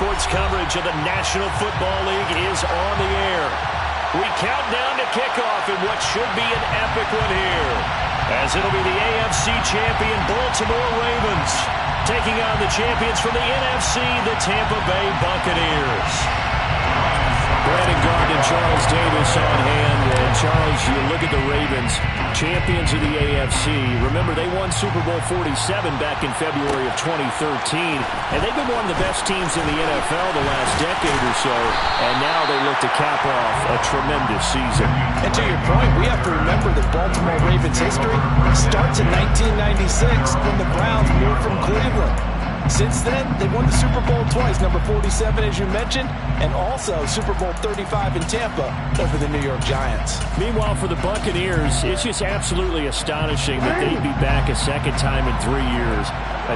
sports coverage of the National Football League is on the air. We count down to kickoff in what should be an epic one here, as it'll be the AFC champion Baltimore Ravens taking on the champions from the NFC, the Tampa Bay Buccaneers. Brandon Garden and Charles Davis on hand. And Charles, you look at the Ravens, champions of the AFC. Remember, they won Super Bowl 47 back in February of 2013. And they've been one of the best teams in the NFL the last decade or so. And now they look to cap off a tremendous season. And to your point, we have to remember that Baltimore Ravens history starts in 1996 when the Browns moved from Cleveland. Since then, they've won the Super Bowl twice, number 47, as you mentioned, and also Super Bowl 35 in Tampa over the New York Giants. Meanwhile, for the Buccaneers, it's just absolutely astonishing that they'd be back a second time in 3 years.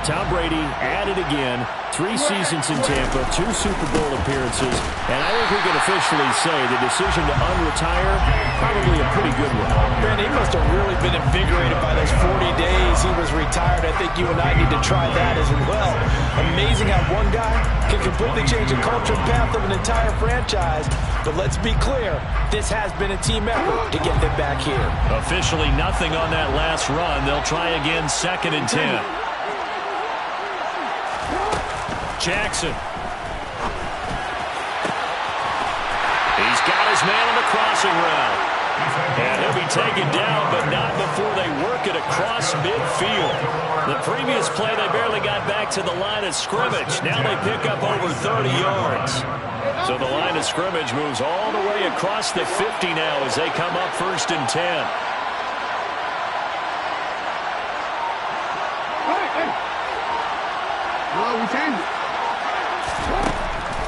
Tom Brady at it again, 3 seasons in Tampa, 2 Super Bowl appearances, and I think we can officially say the decision to unretire, probably a pretty good one. Ben, he must have really been invigorated by those 40 days he was retired. I think you and I need to try that as well. Amazing how one guy can completely change the culture and path of an entire franchise. But let's be clear, this has been a team effort to get them back here. Officially nothing on that last run. They'll try again, 2nd and 10. Jackson. He's got his man on the crossing route. And he'll be taken down, but not before they work it across midfield. The previous play, they barely got back to the line of scrimmage. Now they pick up over 30 yards. So the line of scrimmage moves all the way across the 50 now as they come up 1st and 10.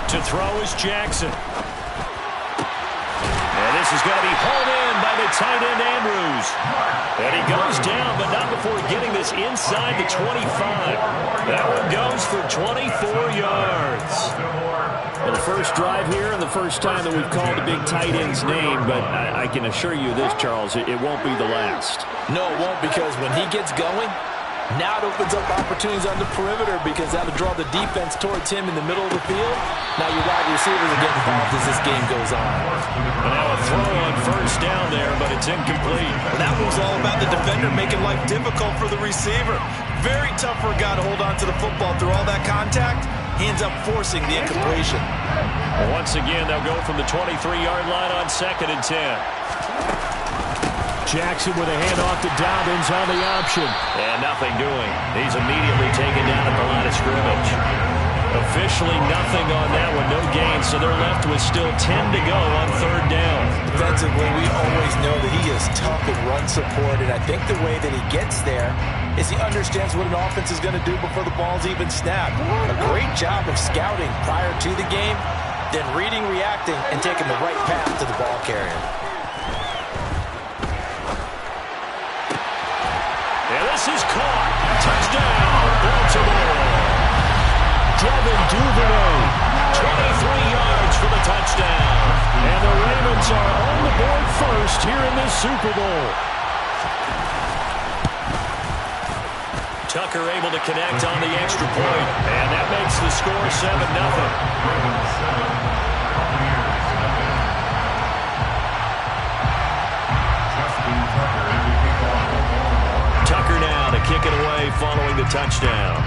To throw is Jackson. And this is going to be hauled in by the tight end Andrews. And he goes down, but not before getting this inside the 25. That one goes for 24 yards. Well, the first drive here and the first time that we've called the big tight end's name, but I can assure you this, Charles, it won't be the last. No, it won't, because when he gets going, now it opens up opportunities on the perimeter because that'll draw the defense towards him in the middle of the field. Now your wide receivers are getting involved as this game goes on. And now a throw on 1st down there, but it's incomplete. And that was all about the defender making life difficult for the receiver. Very tough for a guy to hold on to the football through all that contact. He ends up forcing the incompletion. Well, once again, they'll go from the 23-yard line on 2nd and 10. Jackson with a handoff to Dobbins on the option. And nothing doing. He's immediately taken down at the line of scrimmage. Officially nothing on that one. No gain, so they're left with still 10 to go on 3rd down. Defensively, we always know that he is tough in run support, and I think the way that he gets there is he understands what an offense is going to do before the ball's even snapped. A great job of scouting prior to the game, then reading, reacting, and taking the right path to the ball carrier. This is caught. Touchdown, Baltimore. Devin Duvernay, 23 yards for the touchdown. And the Ravens are on the board first here in this Super Bowl. Tucker able to connect on the extra point. And that makes the score 7-0. Kick it away following the touchdown.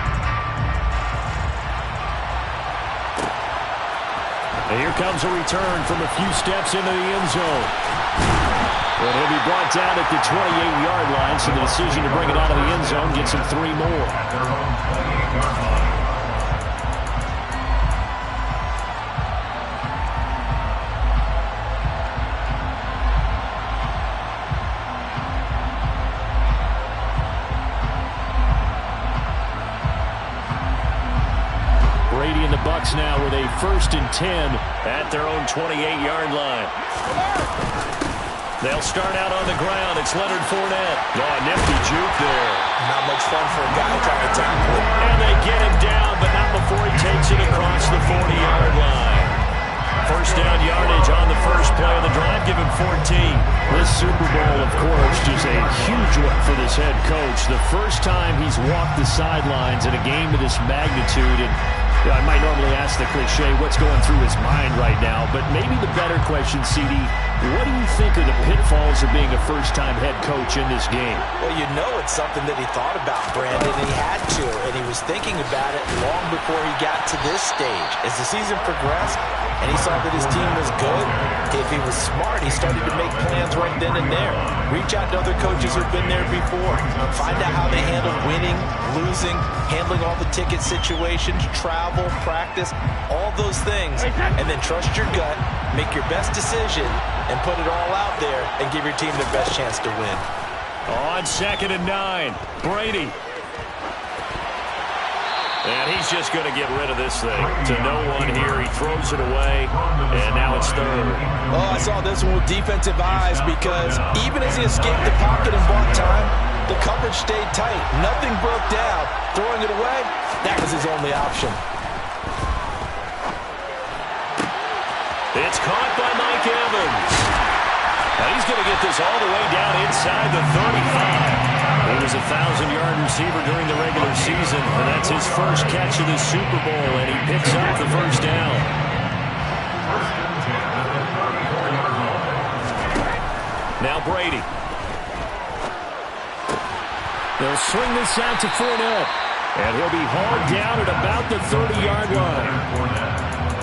And here comes a return from a few steps into the end zone. And he'll be brought down at the 28-yard line, so the decision to bring it out of the end zone gets him 3 more. Bucs now with a 1st and 10 at their own 28-yard line. They'll start out on the ground. It's Leonard Fournette. Oh, nifty juke there. Not much fun for a guy trying to tackle him. And they get him down, but not before he takes it across the 40-yard line. 1st down yardage on the first play of the drive. Give him 14. This Super Bowl, of course, just a huge one for this head coach. The first time he's walked the sidelines in a game of this magnitude, and Yeah, I might normally ask the cliche, what's going through his mind right now, but maybe the better question, CD, what do you think are the pitfalls of being a first-time head coach in this game? Well, you know it's something that he thought about, Brandon, and he had to, and he was thinking about it long before he got to this stage. As the season progressed, and he saw that his team was good, if he was smart, he started to make plans right then and there. Reach out to other coaches who've been there before. Find out how they handle winning, losing, handling all the ticket situations, travel, practice, all those things, and then trust your gut, make your best decision, and put it all out there and give your team the best chance to win. On 2nd and 9, Brady. And he's just going to get rid of this thing. To no one here. He throws it away, and now it's 3rd. Oh, I saw this one with defensive eyes because even as he escaped the pocket and bought time, the coverage stayed tight. Nothing broke down. Throwing it away, that was his only option. It's caught by Mike Evans. Now he's going to get this all the way down inside the 35. He was a 1,000-yard receiver during the regular season, and that's his first catch of the Super Bowl, and he picks up the first down. Now Brady. They'll swing this out to Fournette, and he'll be hauled down at about the 30-yard line.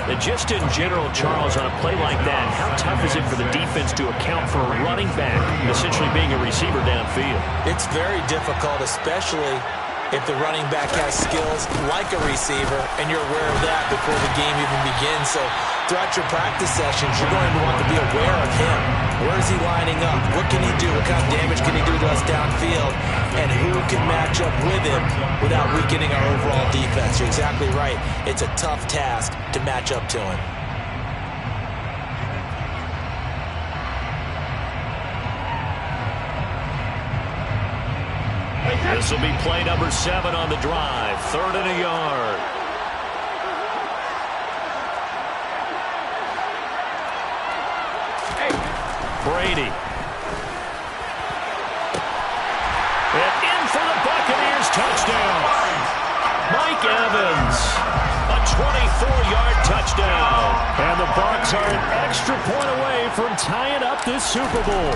And just in general, Charles, on a play like that, how tough is it for the defense to account for a running back essentially being a receiver downfield? It's very difficult, especially if the running back has skills like a receiver, and you're aware of that before the game even begins. So throughout your practice sessions, you're going to want to be aware of him. Where is he lining up? What can he do? What kind of damage can he do to us downfield? And who can match up with him without weakening our overall defense? You're exactly right. It's a tough task to match up to him. This will be play number 7 on the drive. 3rd and a yard. Brady. And in for the Buccaneers touchdown. Mike Evans. A 24-yard touchdown. And the Bucs are an extra point away from tying up this Super Bowl.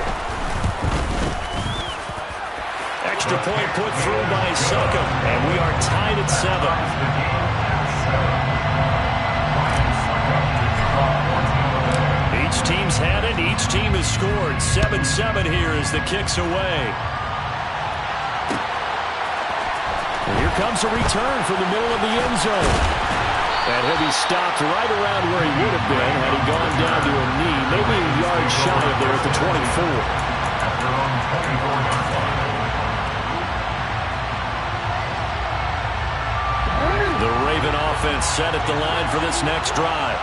Extra point put through by Suckham, and we are tied at 7. Each team's had it. Each team has scored. 7-7 here as the kick's away. And here comes a return from the middle of the end zone. And he'll be stopped right around where he would have been had he gone down to a knee, maybe a yard shy of there at the 24. The Raven offense set at the line for this next drive.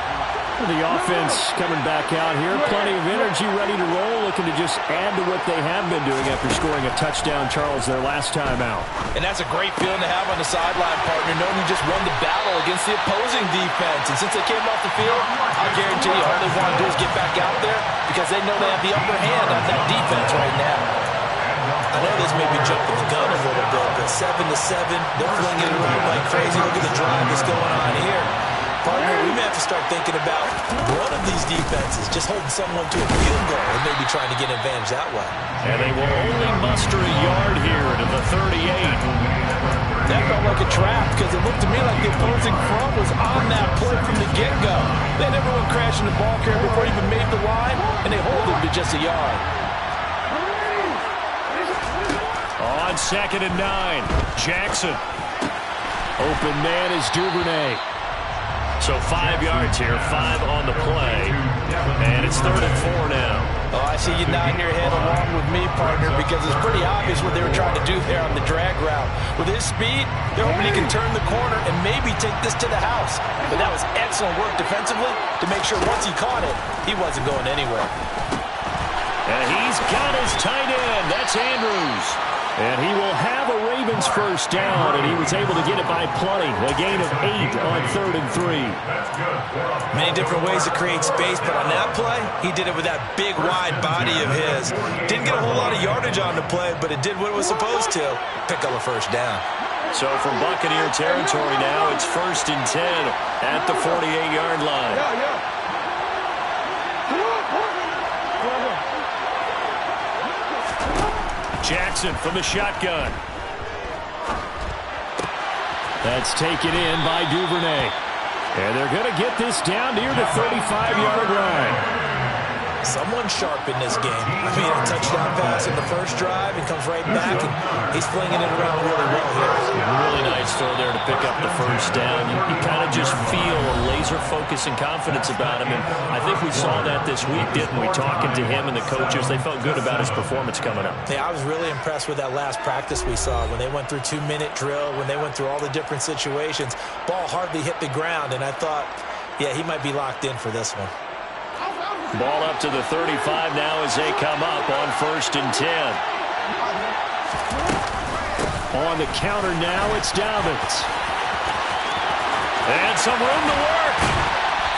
The offense coming back out here. Plenty of energy, ready to roll, looking to just add to what they have been doing after scoring a touchdown, Charles, their last time out. And that's a great feeling to have on the sideline, partner, knowing you just won the battle against the opposing defense. And since they came off the field, I guarantee you all they want to do is get back out there because they know they have the upper hand on that defense right now. I know this may be jumping the gun a little bit, but 7-7, they're flinging it around like crazy. Look at the drive that's going on here. Partner, we may have to start thinking about one of these defenses just holding someone to a field goal and maybe trying to get an advantage that way. And they will only muster a yard here to the 38. That felt like a trap because it looked to me like the opposing front was on that play from the get-go. They had everyone crashing the ball carrier before he even made the line, and they hold him to just a yard. On 2nd and 9, Jackson. Open man is Duvernay. So 5 yards here, 5 on the play. And it's 3rd and 4 now. Oh, I see you nodding your head along with me, partner, because it's pretty obvious what they were trying to do there on the drag route. With his speed, they're hoping he can turn the corner and maybe take this to the house. But that was excellent work defensively to make sure once he caught it, he wasn't going anywhere. And he's got his tight end. That's Andrews. And he will have a Ravens first down, and he was able to get it by plenty. A gain of 8 on 3rd and 3. Many different ways to create space, but on that play, he did it with that big, wide body of his. Didn't get a whole lot of yardage on the play, but it did what it was supposed to. Pick up a first down. So from Buccaneer territory now, it's 1st and 10 at the 48-yard line. Jackson from the shotgun. That's taken in by Duvernay. And they're going to get this down near the 35-yard line. Someone sharp in this game. I mean, a touchdown pass in the first drive and comes right back, and he's flinging it around really well here. Really nice throw there to pick up the first down. You kind of just feel a laser focus and confidence about him, and I think we saw that this week, didn't we? Talking to him and the coaches, they felt good about his performance coming up. Yeah, I was really impressed with that last practice we saw when they went through 2-minute drill, when they went through all the different situations. Ball hardly hit the ground, and I thought, yeah, he might be locked in for this one. Ball up to the 35 now as they come up on 1st and 10. On the counter now, it's Dobbins. And some room to work.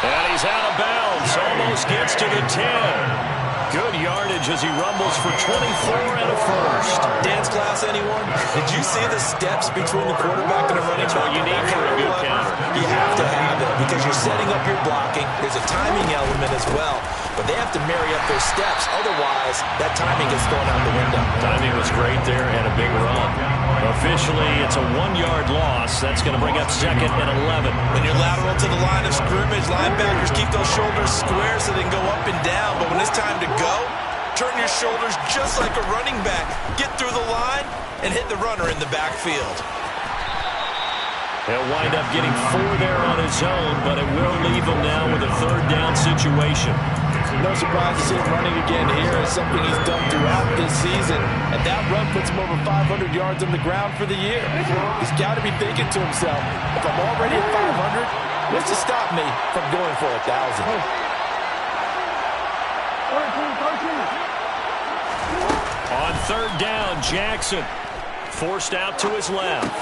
And he's out of bounds. Almost gets to the 10. Good yardage as he rumbles for 24 and a first. Dance class, anyone? Did you see the steps between the quarterback and the running back? That's what you need for a good counter. You have to have it because you're setting up your blocking. There's a timing element as well. But they have to marry up their steps. Otherwise, that timing gets thrown out the window. Timing was great there and a big run. Officially, it's a 1-yard loss. That's going to bring up 2nd and 11. When you're lateral to the line of scrimmage, linebackers keep those shoulders square so they can go up and down. But when it's time to go, turn your shoulders just like a running back. Get through the line and hit the runner in the backfield. He'll wind up getting 4 there on his own, but it will leave him now with a 3rd down situation. No surprise to see him running again here. It's something he's done throughout this season. And that run puts him over 500 yards on the ground for the year. He's got to be thinking to himself, if I'm already at 500, what's to stop me from going for 1,000? On 3rd down, Jackson forced out to his left.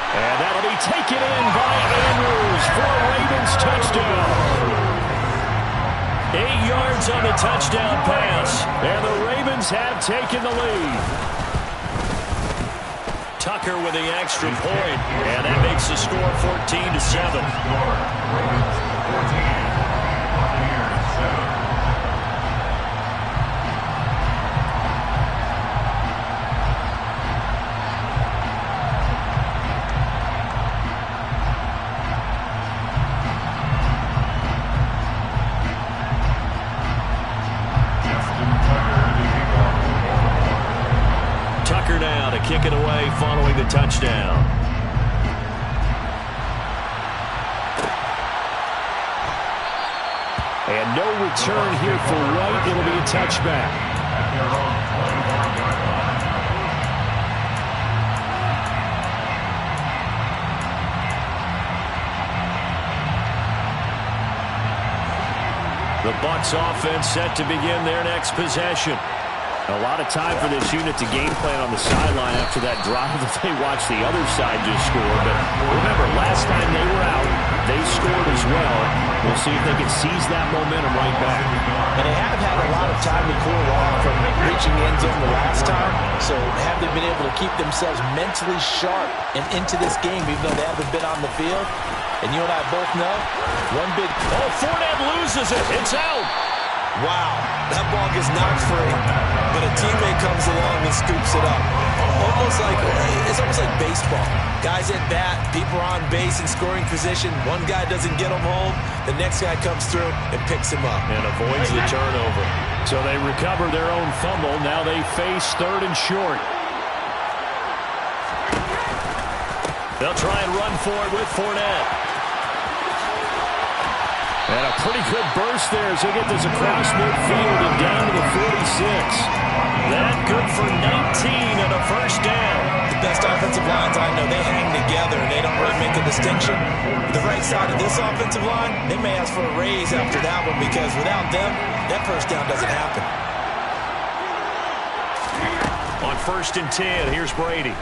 And that'll be taken in by Andrews for a Ravens touchdown. 8 yards on the touchdown pass, and the Ravens have taken the lead. Tucker with the extra point, and that makes the score 14-7. Kick it away following the touchdown. And no return here for White. It'll be a touchback. The Bucs offense set to begin their next possession. A lot of time for this unit to game plan on the sideline after that drive that they watched the other side just score. But remember, last time they were out, they scored as well. We'll see if they can seize that momentum right back. And they have had a lot of time to cool off from reaching the end zone the last time. So have they been able to keep themselves mentally sharp and into this game even though they haven't been on the field? And you and I both know, one big... Oh, Fournette loses it. It's out. Wow, that ball gets knocked free, but a teammate comes along and scoops it up. It's almost like baseball. Guys at bat, people are on base in scoring position. One guy doesn't get him home, the next guy comes through and picks him up. And avoids the turnover. So they recover their own fumble. Now they face 3rd and short. They'll try and run for it with Fournette. And a pretty good burst there as they get this across midfield and down to the 46. That good for 19 and a first down. The best offensive lines I know, they hang together and they don't really make a distinction. The right side of this offensive line, they may ask for a raise after that one because without them, that first down doesn't happen. On 1st and 10, here's Brady.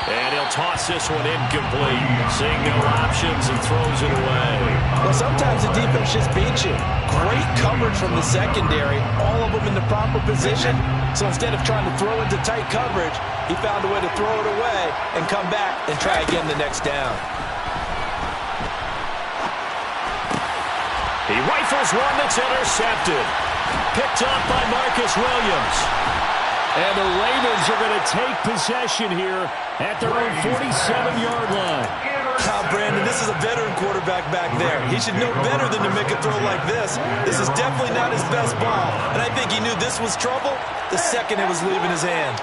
And he'll toss this one incomplete. Seeing no options and throws it away. Well, sometimes the defense just beats you. Great coverage from the secondary. All of them in the proper position. So instead of trying to throw into tight coverage, he found a way to throw it away and come back and try again the next down. He rifles one that's intercepted. Picked up by Marcus Williams. And the Ravens are going to take possession here at their own 47-yard line. Brandon, this is a veteran quarterback back there. He should know better than to make a throw like this. This is definitely not his best ball. And I think he knew this was trouble the second it was leaving his hand.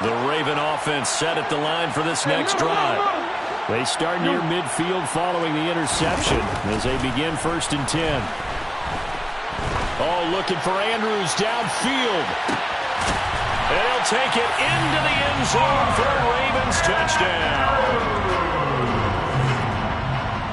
The Raven offense set at the line for this next drive. They start near midfield following the interception as they begin 1st and 10. Oh, looking for Andrews downfield. And he'll take it into the end zone for a Ravens touchdown.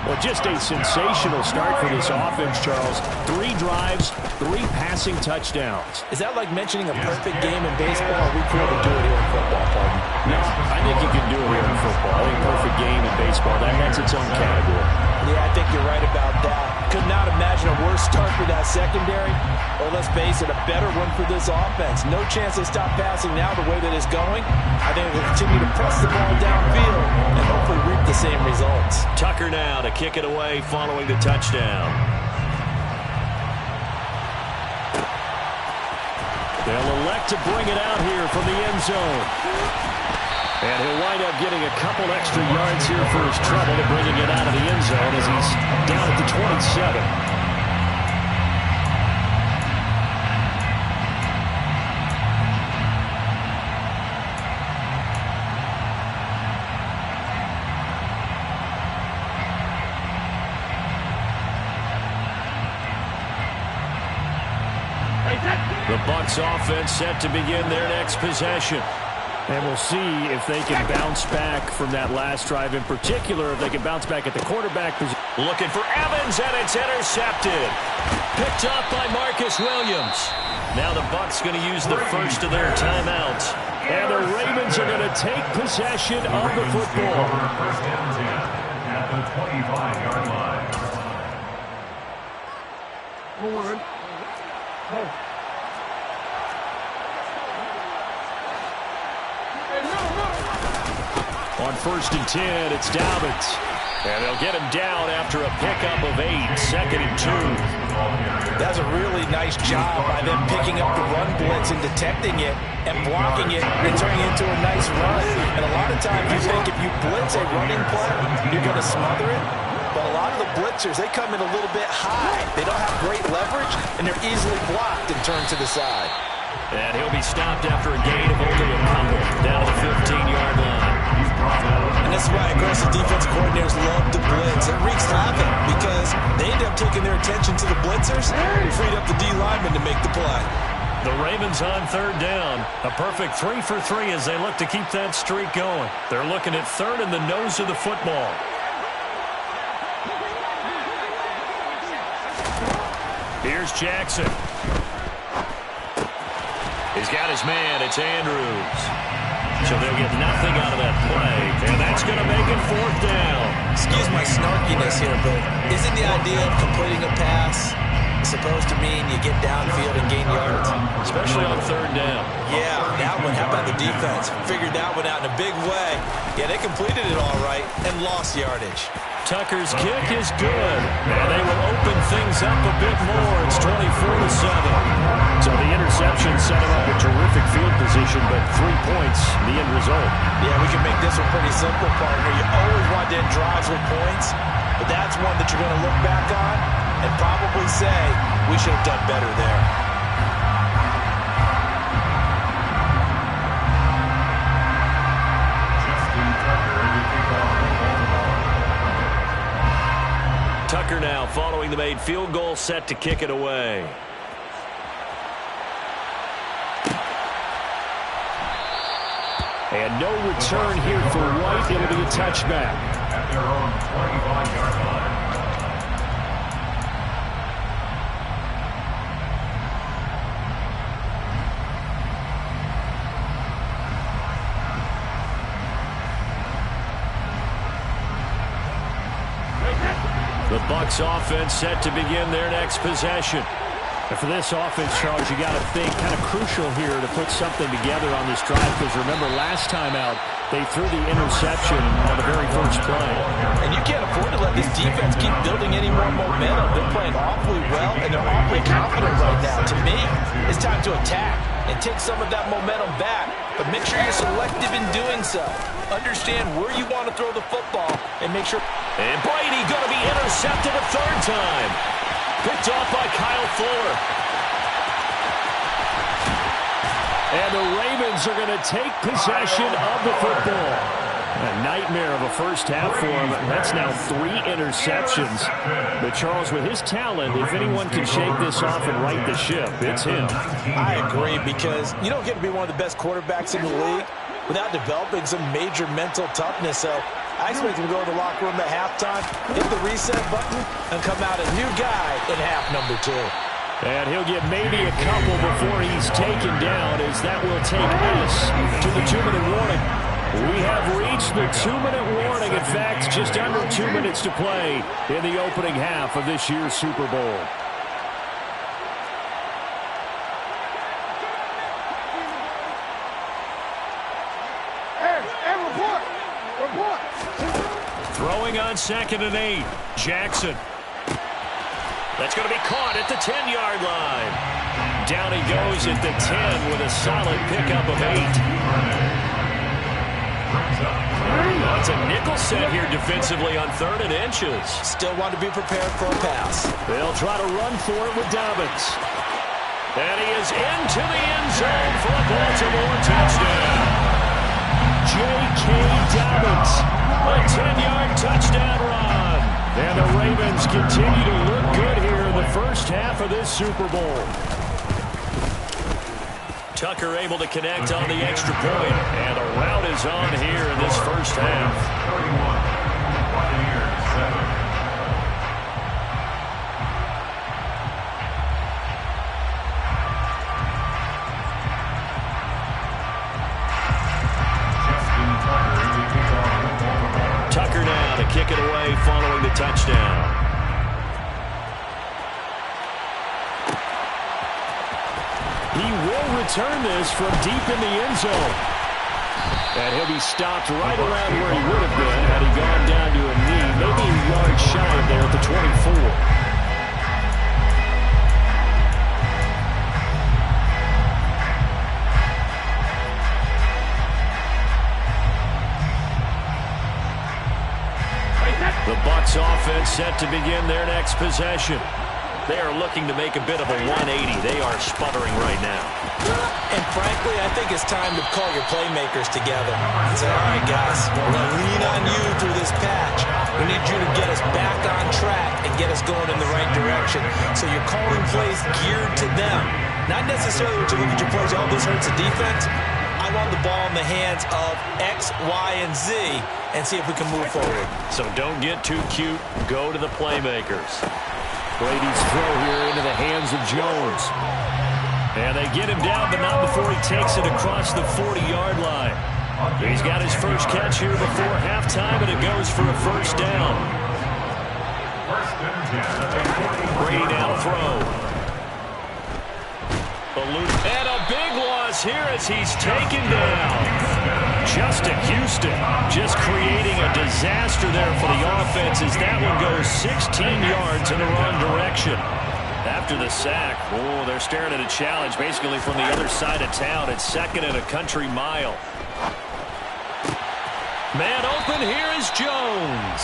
Well, just a sensational start for this offense, Charles. 3 drives, 3 passing touchdowns. Is that like mentioning a perfect game in baseball? We couldn't do it here in football, pardon? No, I think you can do it here in football. I think perfect game in baseball, that's its own category. Yeah, I think you're right about that. Could not imagine a worse start for that secondary. Or let's face it, a better one for this offense. No chance they stop passing now the way that it's going. I think they'll continue to press the ball downfield and hopefully reap the same results. Tucker now to kick it away following the touchdown. They'll elect to bring it out here from the end zone. And he'll wind up getting a couple extra yards here for his trouble to bringing it out of the end zone as he's down at the 27. The Bucs offense set to begin their next possession. And we'll see if they can bounce back from that last drive in particular, if they can bounce back at the quarterback position. Looking for Evans, and it's intercepted. Picked up by Marcus Williams. Now the Bucs going to use the first of their timeouts. And the Ravens are going to take possession of the football. First and 10 at the 25-yard line. On 1st and 10, it's Dobbins. And they'll get him down after a pickup of 8, 2nd and 2. That's a really nice job by them picking up the run blitz and detecting it and blocking it and turning it into a nice run. And a lot of times you think if you blitz a running play, you're going to smother it. But a lot of the blitzers, they come in a little bit high. They don't have great leverage, and they're easily blocked and turned to the side. And he'll be stopped after a gain of only a couple down to the 15-yard line. And that's why aggressive defensive coordinators love to blitz. It wreaks havoc because they end up taking their attention to the blitzers and freed up the D lineman to make the play. The Ravens on 3rd down. A perfect 3 for 3 as they look to keep that streak going. They're looking at 3rd in the nose of the football. Here's Jackson. He's got his man. It's Andrews. So they'll get nothing out of that play. And that's going to make it 4th down. Excuse my snarkiness here, but isn't the idea of completing a pass supposed to mean you get downfield and gain yards? Especially on 3rd down. Yeah, that one. How about the defense? Figured that one out in a big way. Yeah, they completed it all right and lost yardage. Tucker's kick is good, and they will open things up a bit more. It's 24-7. So the interception set him up a terrific field position, but 3 points, the end result. Yeah, we can make this one pretty simple, partner. You always want to end drives with points, but that's one that you're going to look back on and probably say, we should have done better there. Tucker now following the made field goal, set to kick it away. And no return here for White. It'll be a touchback. At their own 25-yard line. The Bucs offense set to begin their next possession. And for this offense, Charles, you got to think kind of crucial here to put something together on this drive, because remember last time out they threw the interception on the very first play. And you can't afford to let this defense keep building any more momentum. They're playing awfully well, and they're awfully confident right now. To me, it's time to attack and take some of that momentum back, but make sure you're selective in doing so. Understand where you want to throw the football and make sure. And Brady going to be intercepted a third time. Picked off by Kyle Fuller. And the Ravens are going to take possession of the football. A nightmare of a first half for him. That's now 3 interceptions. But Charles, with his talent, if anyone can shake this off and right the ship, it's him. I agree, because you don't get to be one of the best quarterbacks in the league without developing some major mental toughness. So I expect him to go to the locker room at halftime, hit the reset button, and come out a new guy in half number 2. And he'll get maybe a couple before he's taken down, as that will take us to the 2-minute warning. We have reached the 2-minute warning. In fact, just under 2 minutes to play in the opening half of this year's Super Bowl. Report. Throwing on 2nd and 8. Jackson. That's going to be caught at the 10-yard line. Down he goes at the 10 with a solid pickup of 8. It's a nickel set here defensively on 3rd and inches. Still want to be prepared for a pass. They'll try to run for it with Dobbins. And he is into the end zone for a Baltimore touchdown. J.K. Dobbins, a 10-yard touchdown run. And the Ravens continue to look good here in the first half of this Super Bowl. Tucker able to connect on the extra point, and the route is on here in this first half. 31, Tucker now to kick it away following the touchdown. He will return this from deep in the end zone. And he'll be stopped right around where he would have been had he gone down to a knee, maybe a yard shy of there at the 24. The Bucs offense set to begin their next possession. They are looking to make a bit of a 180. They are sputtering right now. And frankly, I think it's time to call your playmakers together and say, all right, guys, we're going to lean on you through this patch. We need you to get us back on track and get us going in the right direction. So you're calling plays geared to them. Not necessarily what you look at your plays, oh, this hurts the defense. I want the ball in the hands of X, Y, and Z and see if we can move forward. So don't get too cute. Go to the playmakers. Brady's throw here into the hands of Jones. And they get him down, but not before he takes it across the 40-yard line. He's got his first catch here before halftime, and it goes for a first down. Brady now throw. And a big loss here as he's taken down. Justin Houston just creating a disaster there for the offense as that one goes 16 yards in the wrong direction. After the sack, oh, they're staring at a challenge basically from the other side of town. It's 2nd and a country mile. Man open, here is Jones.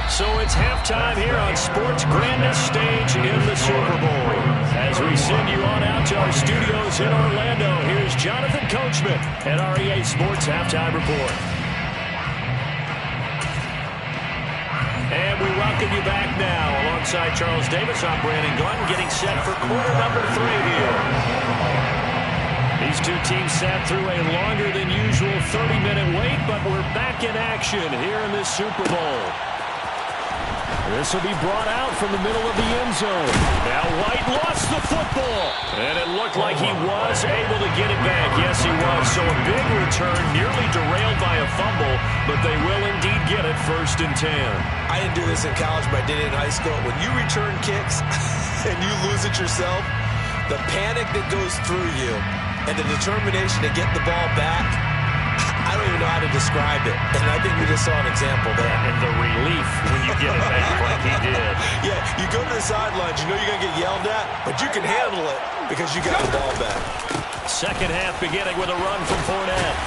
So it's halftime here on Sports' grandest stage in the Super Bowl. As we send you on out to our studios in Orlando, here's Jonathan Coachman at REA Sports Halftime Report. And we welcome you back now. Alongside Charles Davis, I'm Brandon Glenn, getting set for quarter number 3 here. These two teams sat through a longer than usual 30-minute wait, but we're back in action here in this Super Bowl. This will be brought out from the middle of the end zone. Now White lost the football. And it looked like he was able to get it back. Yes, he was. So a big return, nearly derailed by a fumble, but they will indeed get it 1st and 10. I didn't do this in college, but I did it in high school. When you return kicks and you lose it yourself, the panic that goes through you and the determination to get the ball back, I don't even know how to describe it. And I think we just saw an example there. And the relief when you get it back like he did. Yeah, you go to the sidelines, you know you're going to get yelled at, but you can handle it because you got the ball back. Second half beginning with a run from Fournette.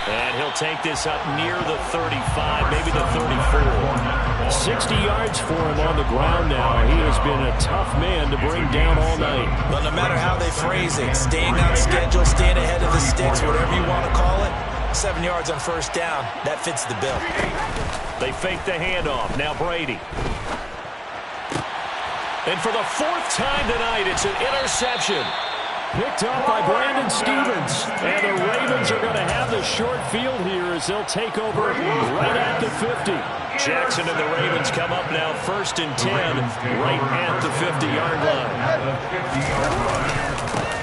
And he'll take this up near the 35, maybe the 34. 60 yards for him on the ground now. He has been a tough man to bring down all night. But no matter how they phrase it, staying on schedule, staying ahead of the sticks, whatever you want to call it, 7 yards on 1st down, that fits the bill. They fake the handoff. Now Brady. And for the 4th time tonight, it's an interception. Picked up by Brandon Stevens. And the Ravens are going to have the short field here as they'll take over right at the 50. Jackson and the Ravens come up now 1st and 10 right at the 50-yard line.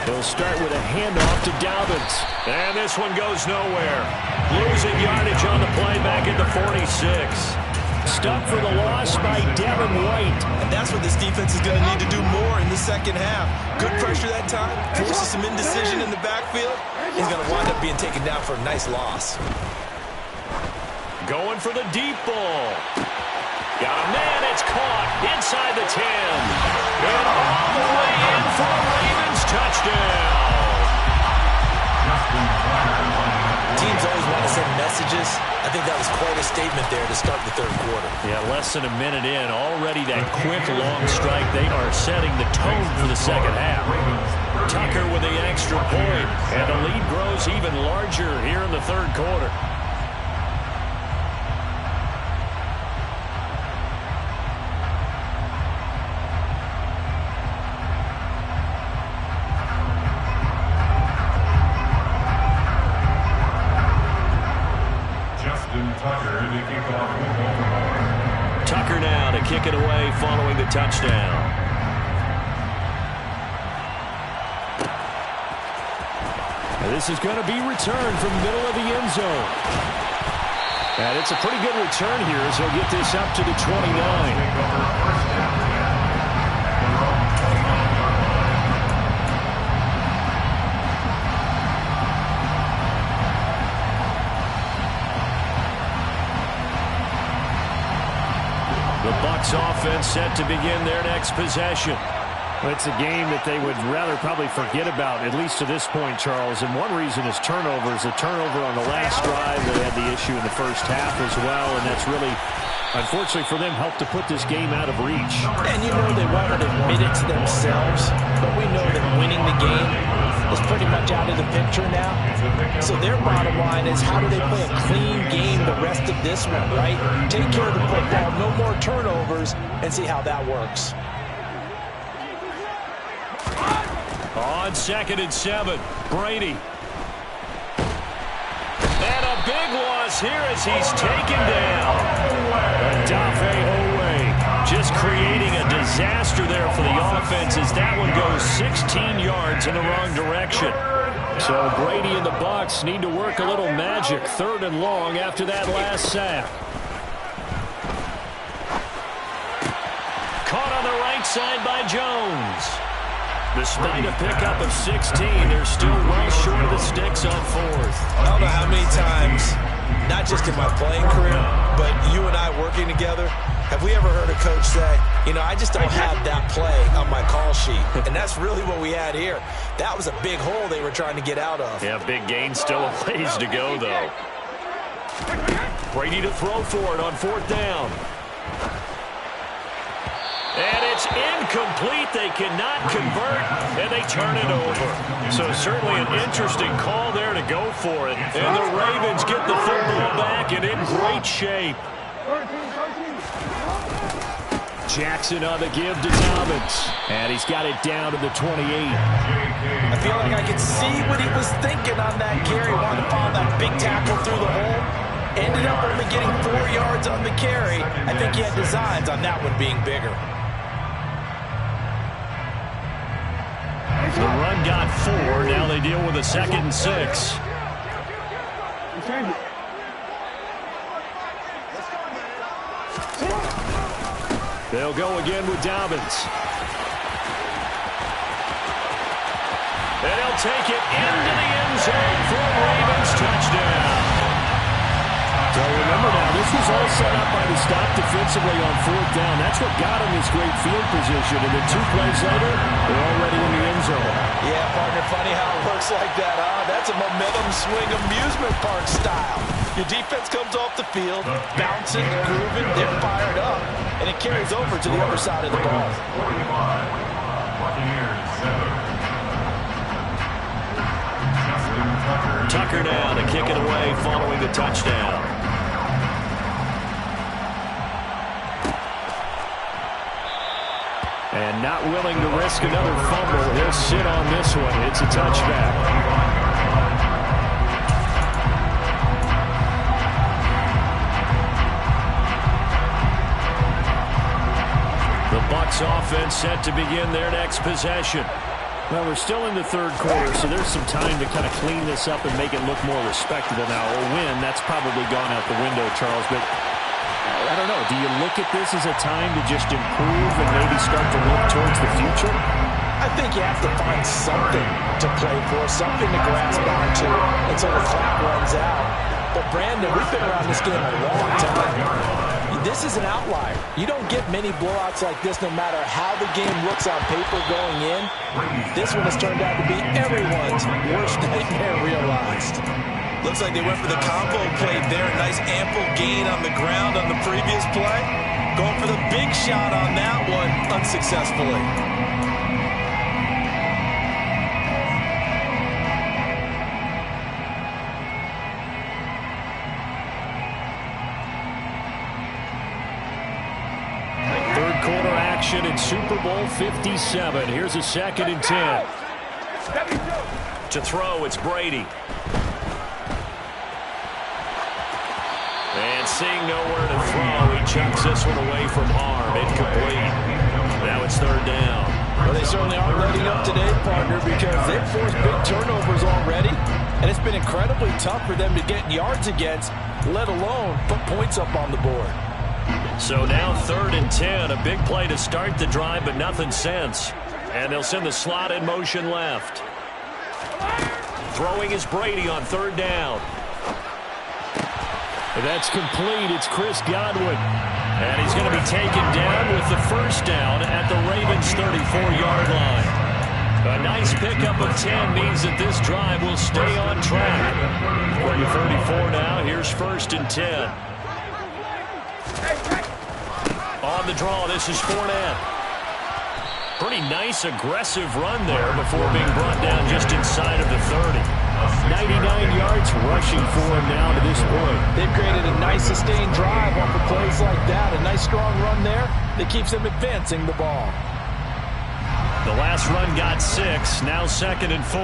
They'll start with a handoff to Dobbins. And this one goes nowhere. Losing yardage on the play back at the 46. Stuck for the loss by Devin White. And that's what this defense is going to need to do more in the second half. Good pressure that time. Forces some indecision in the backfield. He's going to wind up being taken down for a nice loss. Going for the deep ball. Got a man. It's caught inside the 10. And all the way in for a Ravens touchdown. Teams always want to send messages. I think that was quite a statement there to start the 3rd quarter. Yeah, less than a minute in. Already that quick, long strike. They are setting the tone for the second half. Tucker with the extra point. And the lead grows even larger here in the 3rd quarter. Tucker now to kick it away following the touchdown. And this is going to be returned from the middle of the end zone. And it's a pretty good return here as he'll get this up to the 29. The Bucs offense set to begin their next possession. Well, it's a game that they would rather probably forget about, at least to this point, Charles. And one reason is turnovers. A turnover on the last drive. They had the issue in the first half as well, and that's really, unfortunately for them, helped to put this game out of reach. And you know they won't admit it to themselves, but we know that winning the game is pretty much out of the picture now. So their bottom line is, how do they play a clean game the rest of this one, right? Take care of the football, no more turnovers, and see how that works. On 2nd and 7, Brady. And a big loss here as he's taken down. Dafe Owe just creating a disaster there for the offense as that one goes 16 yards in the wrong direction. So Brady and the Bucs need to work a little magic. 3rd and long after that last sack. Caught on the right side by Jones. Despite a pickup of 16, they're still well short of the sticks on 4th. I don't know how many times, not just in my playing career, but you and I working together, have we ever heard a coach say, you know, I just don't have that play on my call sheet. And that's really what we had here. That was a big hole they were trying to get out of. Yeah, big gain, still a ways to go, though. Brady to throw for it on 4th down. And it's incomplete. They cannot convert, and they turn it over. So certainly an interesting call there to go for it. And the Ravens get the football back and in great shape. Jackson on the give to Dobbins. And he's got it down to the 28. I feel like I could see what he was thinking on that carry. Wanted to follow that big tackle through the hole. Ended up only getting 4 yards on the carry. I think he had designs on that one being bigger. The run got 4. Now they deal with a 2nd and 6. They'll go again with Dobbins. And he'll take it into the end zone for a Ravens touchdown. So remember now, this was all set up by the stop defensively on 4th down. That's what got him this great field position. And then 2 plays later, they're already in the end zone. Yeah, partner, funny how it works like that, huh? That's a momentum swing amusement park style. Your defense comes off the field, bouncing, grooving, they're fired up, and it carries over to the other side of the ball. 45, Buccaneers 7. Tucker now to kick it away following the touchdown. And not willing to risk another fumble, he'll sit on this one. It's a touchback. The Bucs offense set to begin their next possession. Well, we're still in the 3rd quarter, so there's some time to kind of clean this up and make it look more respectable now. A win, that's probably gone out the window, Charles, but I don't know. Do you look at this as a time to just improve and maybe start to look towards the future? I think you have to find something to play for, something to grasp onto until the clock runs out. But, Brandon, we've been around this game a long time. This is an outlier. You don't get many blowouts like this no matter how the game looks on paper going in. This one has turned out to be everyone's worst nightmare realized. Looks like they went for the combo play there. A nice ample gain on the ground on the previous play. Going for the big shot on that one unsuccessfully. In Super Bowl 57. Here's a 2nd and 10. To throw, it's Brady. And seeing nowhere to throw, he chucks this one away from harm. Incomplete. Now it's 3rd down. Well, they certainly aren't letting up today, partner, because they've forced big turnovers already, and it's been incredibly tough for them to get yards against, let alone put points up on the board. So now 3rd and 10, a big play to start the drive, but nothing since. And they'll send the slot in motion left. Throwing is Brady on 3rd down. That's complete. It's Chris Godwin. And he's going to be taken down with the 1st down at the Ravens' 34-yard line. A nice pickup of 10 means that this drive will stay on track. 34 now. Here's 1st and 10. On the draw, this is Fournette. Pretty nice, aggressive run there before being brought down just inside of the 30. 99 yards rushing for him now to this point. They've created a nice sustained drive off of plays like that. A nice strong run there that keeps them advancing the ball. The last run got 6, now 2nd and 4.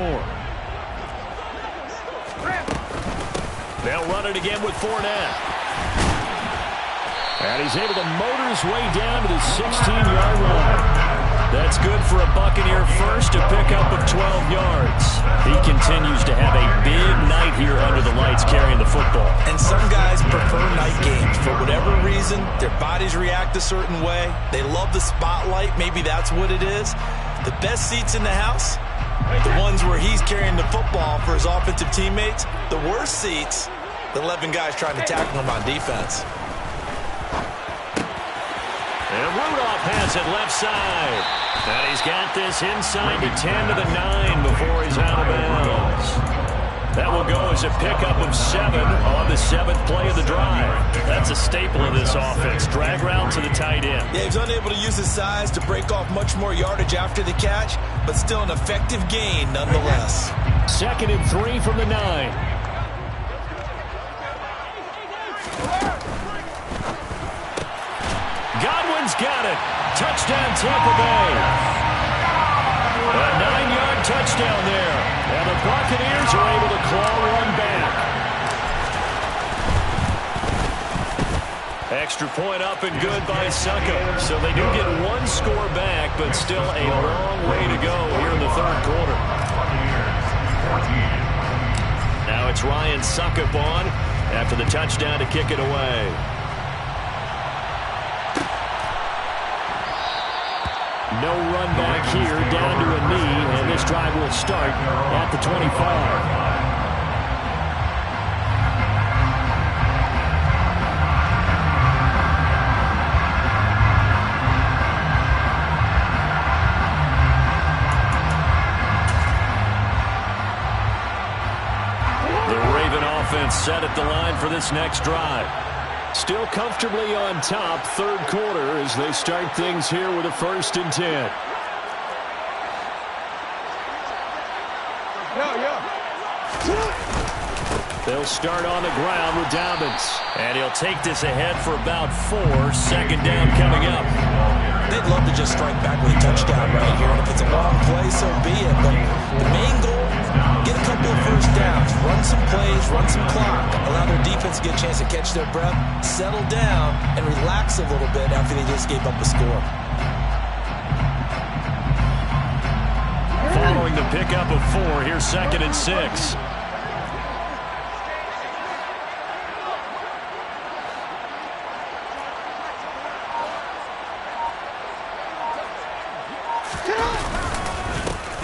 They'll run it again with Fournette. And he's able to motor his way down to the 16-yard line. That's good for a Buccaneer first, a pickup of 12 yards. He continues to have a big night here under the lights carrying the football. And some guys prefer night games. For whatever reason, their bodies react a certain way. They love the spotlight. Maybe that's what it is. The best seats in the house, the ones where he's carrying the football for his offensive teammates. The worst seats, the 11 guys trying to tackle him on defense. And Rudolph has it left side. And he's got this inside the 10 to the 9 before he's out of bounds. That will go as a pickup of 7 on the 7th play of the drive. That's a staple of this offense. Drag route to the tight end. Yeah, he's unable to use his size to break off much more yardage after the catch, but still an effective gain nonetheless. 2nd and 3 from the 9. Godwin's got it. Touchdown, Tampa Bay. A 9-yard touchdown there. And the Buccaneers are able to claw one back. Extra point up and good by Succo. So they do get one score back, but still a long way to go here in the third quarter. Now it's Ryan Suckup on after the touchdown to kick it away. No run back here, down to a knee, and this drive will start at the 25. Set at the line for this next drive. Still comfortably on top, third quarter, as they start things here with a 1st and 10. They'll start on the ground with Dobbins. And he'll take this ahead for about 4. 2nd down coming up. They'd love to just strike back with a touchdown right here. And if it's a long play, so be it. But the main goal, get a couple of 1st downs, run some plays, run some clock, allow their defense to get a chance to catch their breath, settle down, and relax a little bit after they just gave up a score. Following the pickup of 4, here's 2nd and 6.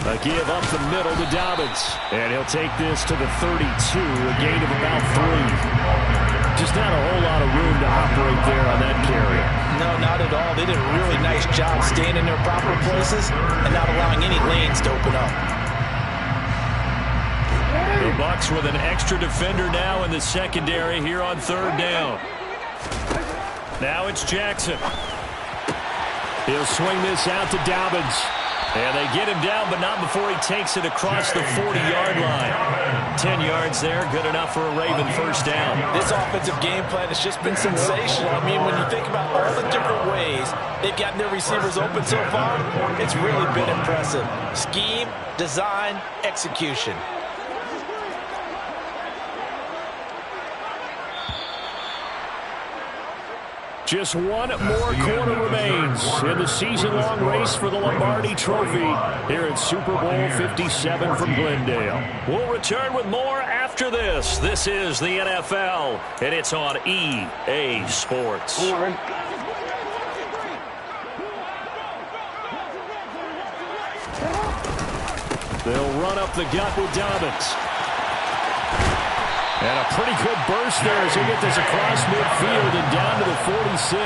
A give up the middle to Dobbins. And he'll take this to the 32, a gain of about 3. Just not a whole lot of room to operate there on that carry. No, not at all. They did a really nice job staying in their proper places and not allowing any lanes to open up. The Bucs with an extra defender now in the secondary here on 3rd down. Now it's Jackson. He'll swing this out to Dobbins. And they get him down, but not before he takes it across the 40-yard line. 10 yards there, good enough for a Raven 1st down. This offensive game plan has just been sensational. I mean, when you think about all the different ways they've gotten their receivers open so far, it's really been impressive. Scheme, design, execution. Just one more quarter remains in the season-long race for the Lombardi Trophy here at Super Bowl 57 from Glendale. We'll return with more after this. This is the NFL, and it's on EA Sports. They'll run up the gut with Dobbins. And a pretty good burst there as he gets this across midfield and down to the 46.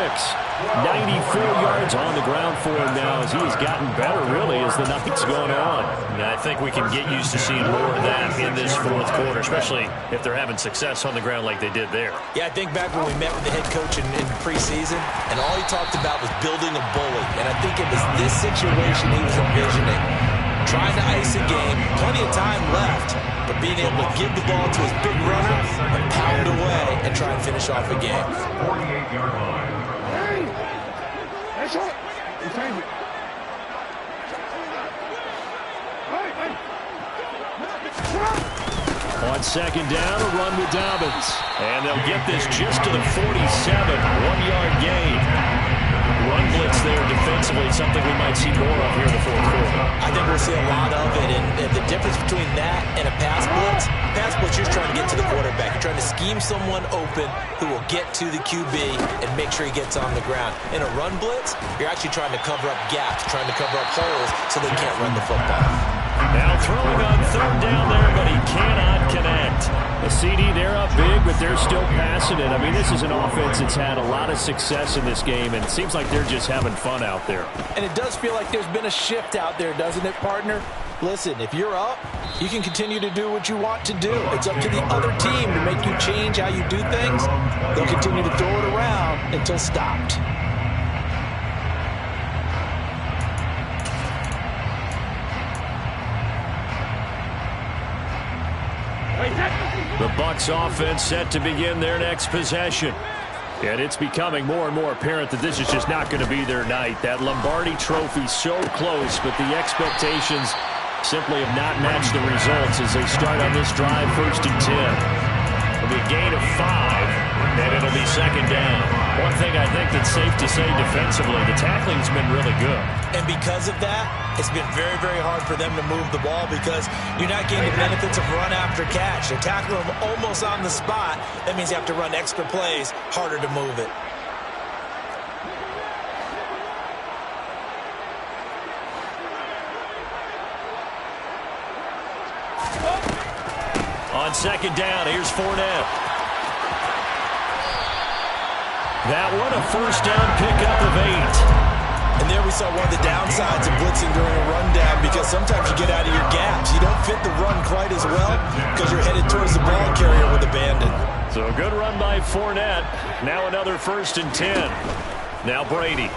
94 yards on the ground for him now as he has gotten better, really, as the night's going on. Yeah, I think we can get used to seeing more of that in this 4th quarter, especially if they're having success on the ground like they did there. Yeah, I think back when we met with the head coach in preseason, and all he talked about was building a bully. And I think it was this situation he was envisioning. Trying to ice a game, plenty of time left, but being able to give the ball to his big runner and pound away and try and finish off a game. 48-yard line. Hey! That's it! You change it. Hey! On 2nd down, a run with Dobbins. And they'll get this just to the 47, 1-yard gain. Run blitz there defensively, something we might see more of here in the 4th quarter. I think we'll see a lot of it, and the difference between that and a pass blitz, you're trying to get to the quarterback. You're trying to scheme someone open who will get to the QB and make sure he gets on the ground. In a run blitz, you're actually trying to cover up gaps, trying to cover up holes so they can't run the football. Now throwing on 3rd down there, but he cannot connect. The CD, they're up big, but they're still passing it. I mean, this is an offense that's had a lot of success in this game, and it seems like they're just having fun out there. And it does feel like there's been a shift out there, doesn't it, partner? Listen, if you're up, you can continue to do what you want to do. It's up to the other team to make you change how you do things. They'll continue to throw it around until stopped. The Bucs offense set to begin their next possession. And it's becoming more and more apparent that this is just not going to be their night. That Lombardi Trophy so close, but the expectations simply have not matched the results as they start on this drive 1st and 10. It'll be a gain of 5. And it'll be second down. One thing I think that's safe to say defensively, the tackling's been really good. And because of that, it's been very, very hard for them to move the ball because you're not getting the benefits of run after catch. They're tackling them almost on the spot. That means you have to run extra plays, harder to move it. On second down, here's Fournette. That one a first down pickup of 8. And there we saw one of the downsides of blitzing during a rundown because sometimes you get out of your gaps. You don't fit the run quite as well because you're headed towards the ball carrier with abandon. So a good run by Fournette. Now another 1st and 10. Now Brady.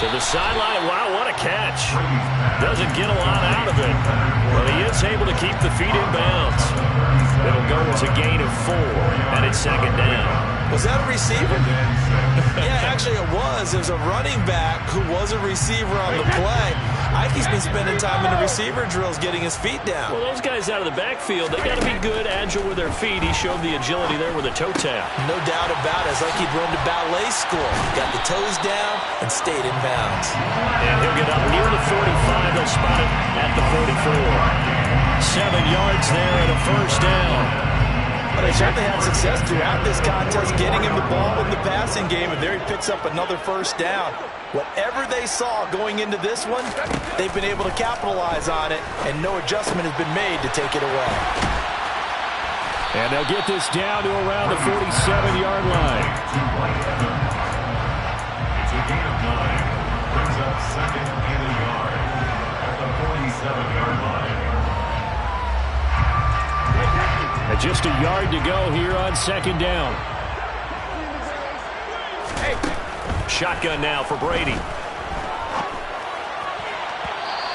To the sideline. Wow, what a catch. Doesn't get a lot out of it. But he is able to keep the feet in bounds. It'll go as a gain of 4. And it's second down. Was that a receiver? Yeah, actually it was. There's a running back who was a receiver on the play. Ike's been spending time in the receiver drills getting his feet down. Well, those guys out of the backfield, they got to be good, agile with their feet. He showed the agility there with a toe tap. No doubt about it. It's like he'd run to ballet school. Got the toes down and stayed in bounds. And he'll get up near the 45. They'll spot it at the 44. 7 yards there and a first down. But they certainly had success throughout this contest, getting him the ball in the passing game, and there he picks up another first down. Whatever they saw going into this one, they've been able to capitalize on it, and no adjustment has been made to take it away. And they'll get this down to around the 47-yard line. It's a gain of 9. Brings up 2nd and a yard at the 47-yard line. And just a yard to go here on second down. Shotgun now for Brady.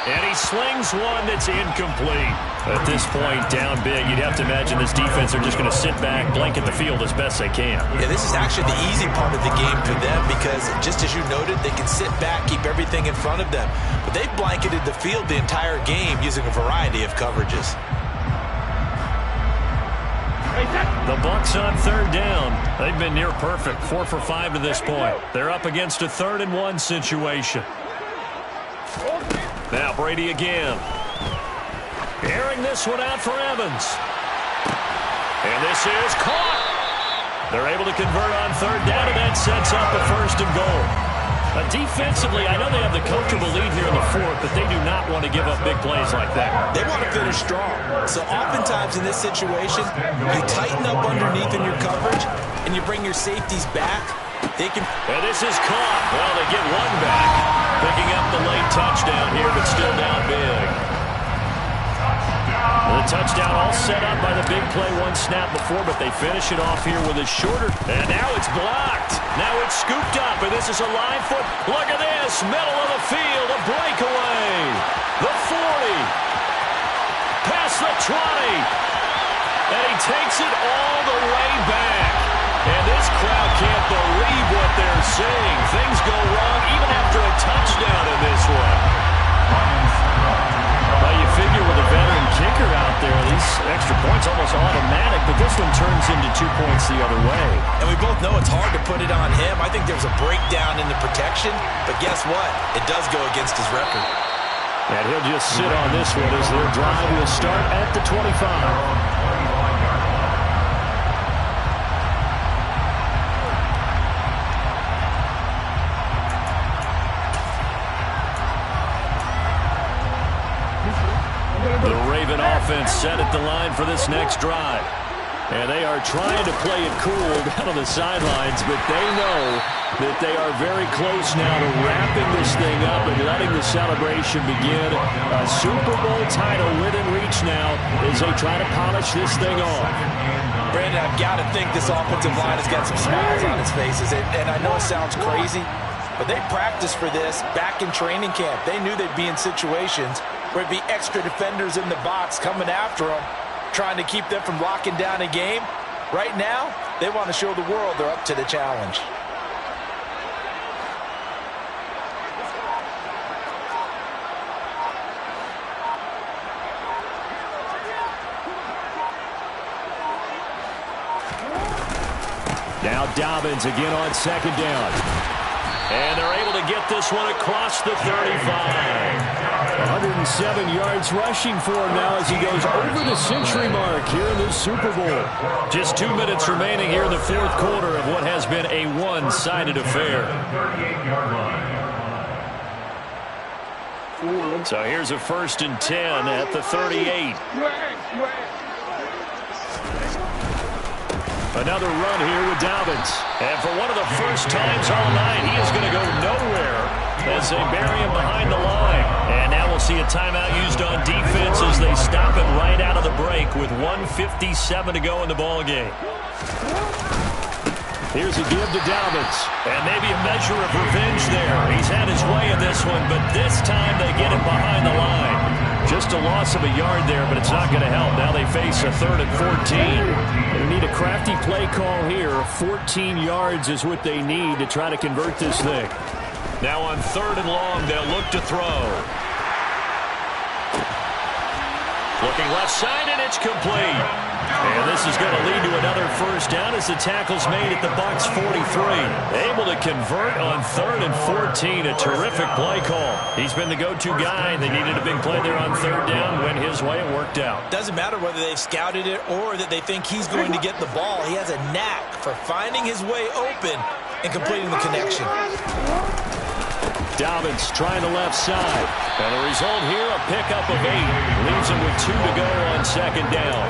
And he slings one that's incomplete. At this point, down big, you'd have to imagine this defense are just going to sit back, blanket the field as best they can. Yeah, this is actually the easy part of the game for them because, just as you noted, they can sit back, keep everything in front of them. But they've blanketed the field the entire game using a variety of coverages. The Bucs on third down. They've been near perfect, 4 for 5 to this point. They're up against a 3rd and 1 situation. Now Brady again. Airing this one out for Evans. And this is caught. They're able to convert on third down, and that sets up a 1st and goal. Defensively, I know they have the comfortable lead here in the 4th, but they do not want to give up big plays like that. They want to finish strong. So oftentimes in this situation, you tighten up underneath in your coverage, and you bring your safeties back. They can. And this is caught. Well, they get one back. Picking up the late touchdown here, but still down big. The touchdown all set up by the big play, one snap before, but they finish it off here with a shorter. And now it's blocked. Now it's scooped up, and this is a live foot. Look at this, middle of the field, a breakaway. The 40. Past the 20. And he takes it all the way back. And this crowd can't believe what they're seeing. Things go wrong even after a touchdown in this one. Well, you figure with a veteran kicker out there, these extra points almost automatic, but this one turns into 2 points the other way. And we both know it's hard to put it on him. I think there's a breakdown in the protection, but guess what? It does go against his record. And he'll just sit on this one as their drive will start at the 25. The Raven offense set at the line for this next drive. And they are trying to play it cool down on the sidelines, but they know that they are very close now to wrapping this thing up and letting the celebration begin. A Super Bowl title within reach now as they try to polish this thing off. Brandon, I've got to think this offensive line has got some smiles on its faces. And I know it sounds crazy, but they practiced for this back in training camp. They knew they'd be in situations where it'd be extra defenders in the box coming after them, trying to keep them from locking down a game. Right now, they want to show the world they're up to the challenge. Now Dobbins again on second down. And they're able to get this one across the 35. 107 yards rushing for him now as he goes over the century mark here in the Super Bowl. Just 2 minutes remaining here in the fourth quarter of what has been a one-sided affair. So here's a 1st and 10 at the 38. Another run here with Dobbins. And for one of the first times all night, he is going to go nowhere as they bury him behind the line. And now we'll see a timeout used on defense as they stop it right out of the break with 1:57 to go in the ballgame. Here's a give to Dobbins. And maybe a measure of revenge there. He's had his way in this one, but this time they get him behind the line. Just a loss of a yard there, but it's not going to help. Now they face a 3rd and 14. They need a crafty play call here. 14 yards is what they need to try to convert this thing. Now on 3rd and long, they'll look to throw. Looking left side, and it's complete. And this is going to lead to another first down as the tackle's made at the Bucs 43. Able to convert on 3rd and 14. A terrific play call. He's been the go-to guy. They needed a big play there on 3rd down. Went his way. It worked out. Doesn't matter whether they've scouted it or that they think he's going to get the ball. He has a knack for finding his way open and completing the connection. Dobbins trying the left side. And the result here, a pickup of 8. Leaves him with 2 to go on 2nd down.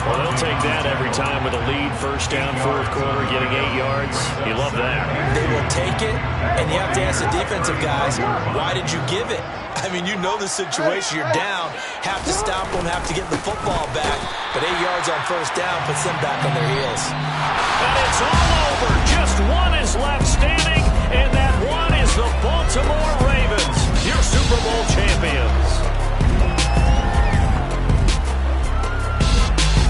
Well, they'll take that every time with a lead. 1st down, 4th quarter, getting 8 yards. You love that. They will take it, and you have to ask the defensive guys, why did you give it? I mean, you know the situation. You're down. Have to stop them, have to get the football back. But 8 yards on 1st down puts them back on their heels. And it's all over. Just one is left standing, and that one is the Baltimore Ravens, your Super Bowl champions.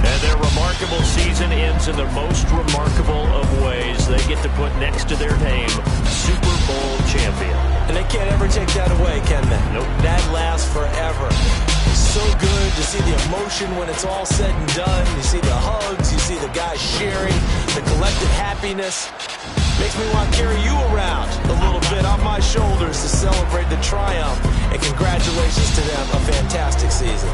And their remarkable season ends in the most remarkable of ways. They get to put next to their name, Super Bowl champion. And they can't ever take that away, can they? Nope. That lasts forever. So good to see the emotion when it's all said and done. You see the hugs, you see the guys sharing, the collective happiness. Makes me want to carry you around a little bit on my shoulders to celebrate the triumph. And congratulations to them, a fantastic season.